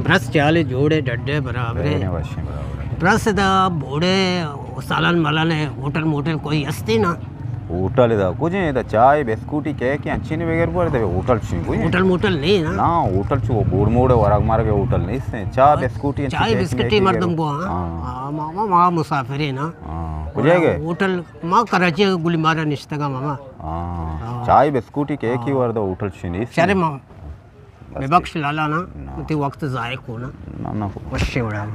brush चाले जोड़े डड्डे बराबर ब्रश दा बोड़े सालन मलन होटल मोटल कोई हस्ती ना होटल इधर कुछ नहीं इधर चाय बिस्कुट केक अच्छी नहीं वगैरह बोलते होटल चाहिए कुछ होटल मोटल नहीं ना ना होटल चाहिए बोर्ड मोड़े वराग मार के होटल नहीं से चाय बिस्कुट चाय बिस्कुट मर्दम को हां मामा मां मुसाफिर है ना कुछ है होटल मां कराची गुलीमारा निश्तगा मामा हां चाय बिस्कुट केक ही वर्द होटल चाहिए शरे मां बेबख्श लाला ना ते वक्त जायक हो ना ना वश्य बड़ा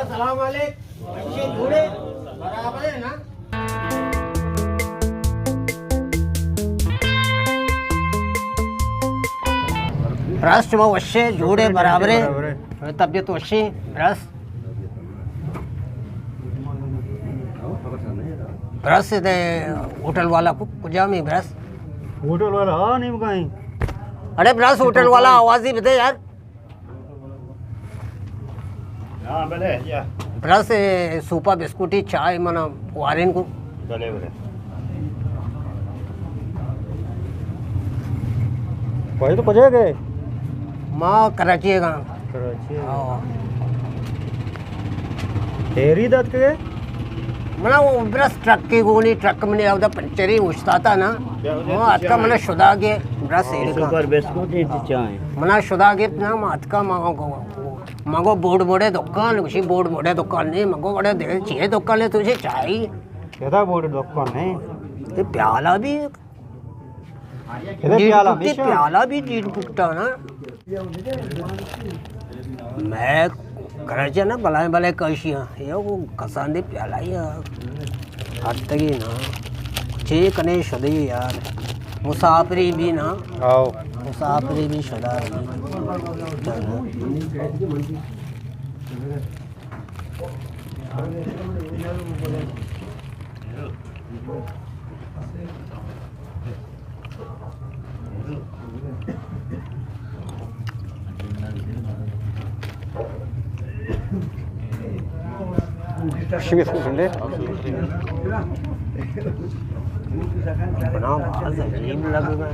सलाम वालेकुम अच्छे जुड़े बराबर है ना राष्ट्र में वश्य जोड़े बराबर है तबियत वश्य ब्रश ब्रश दे होटल वाला को कुजा में ब्रश होटल वाला हाँ नहीं कहीं अरे ब्रश होटल वाला आवाज ही बता यार हाँ भले या ब्रश सूपा बिस्कुटी चाय मना वारिन को भले भले भाई तो पहुंचे गए माँ कराची का कराची तेरी दात के मना वो ब्रश ट्रक की गोली ट्रक में नहीं आवता पंचरी उछता था ना वो अतका मना शुदा के ब्रश सुपर बिस्कुट ही चाय मना शुदा के ना अतका मगो बोर्ड मोड़े दुकान उसी बोर्ड मोड़े दुकान नहीं मगो बड़े दे चाहिए दुकान ले तुझे चाहिए केदा बोर्ड दुकान है ये प्याला भी प्याला भी जीत पुकता ना मैं कराची ना भला भले कैशिया ये वो कसान दे प्याला ही हद तक ही ना चे कने शुदा यार मुसाफरी भी ना आओ मुसाफरी भी शुदा बना बहुत अजीब लगेगा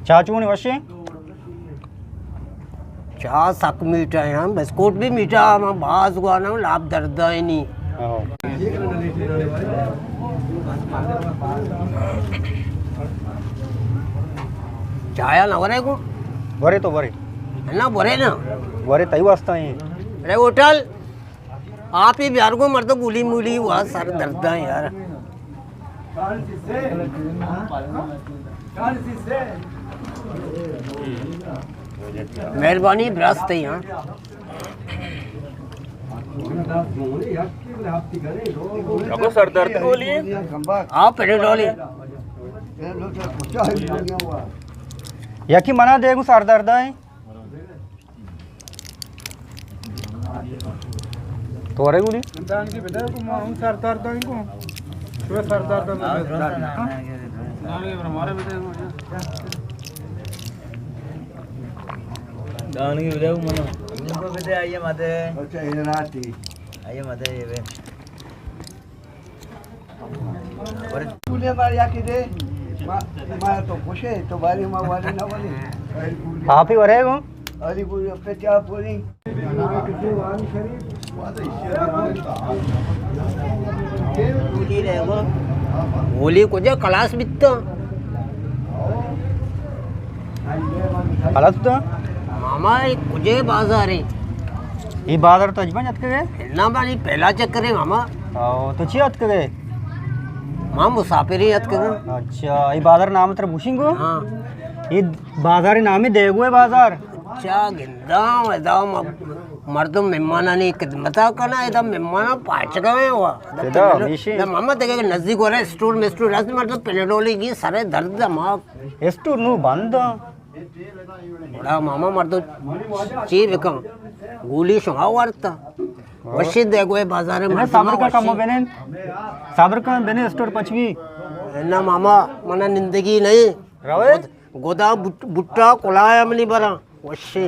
चाचू ने वशी चाह सक मीठा है बिस्कुट भी मीठा मैं बाज हुआ ना लाभ दर्द है नहीं चाया ना वरे को वरे तो वरे है ना वरे ना वरे तई वास्ता है अरे होटल आप ही बिहार को मर्द गुली मुली हुआ सर दर्द है यार मेहरबानी ब्रश थे यहाँ सर दर्द गोली आप पेट्रोल यकी मना देगू सर दर्द है तोरे गुली इंसान की बेटा को हम सर दर्द है को तो सर दर्द में हमारे बेटे दान की बेटा को मनो इनको बेटे आइए माते अच्छा ये राती आइए माते ये बे और तूने बार या कि दे मां तो पूछे तो बारी मां वाली ना वाली आप ही वरे को अली पूरी पे क्या पूरी होली को जो क्लास बित्ता अलग तो मामा एक कुजे बाजार है ये बाजार तो अजमान जत के गए ना बानी पहला चक्कर है मामा तो ची जत के गए मां मुसाफिरी यत कर अच्छा ये बाजार नाम तेरा बुशिंग को हाँ ये बाजार नाम ही देगो है बाजार अच्छा गिंदा एकदम मर्दम मेहमान ने खिदमत करना एकदम मेहमान पाँच गए हुआ मामा देखे नजदीक हो रहा है स्टोर में स्टोर मतलब पेनेडोली की सारे दर्द दिमाग ಎಷ್ಟು ನೀವು ಬಂದ बड़ा मामा मर तो ची बेका गोली शंगा वारता वशी देखो बाजार में साबर का कम बने साबर का बने स्टोर पचवी ना मामा मना निंदगी नहीं रवे गोदा बुट्टा कोलाया मनी बरा वशी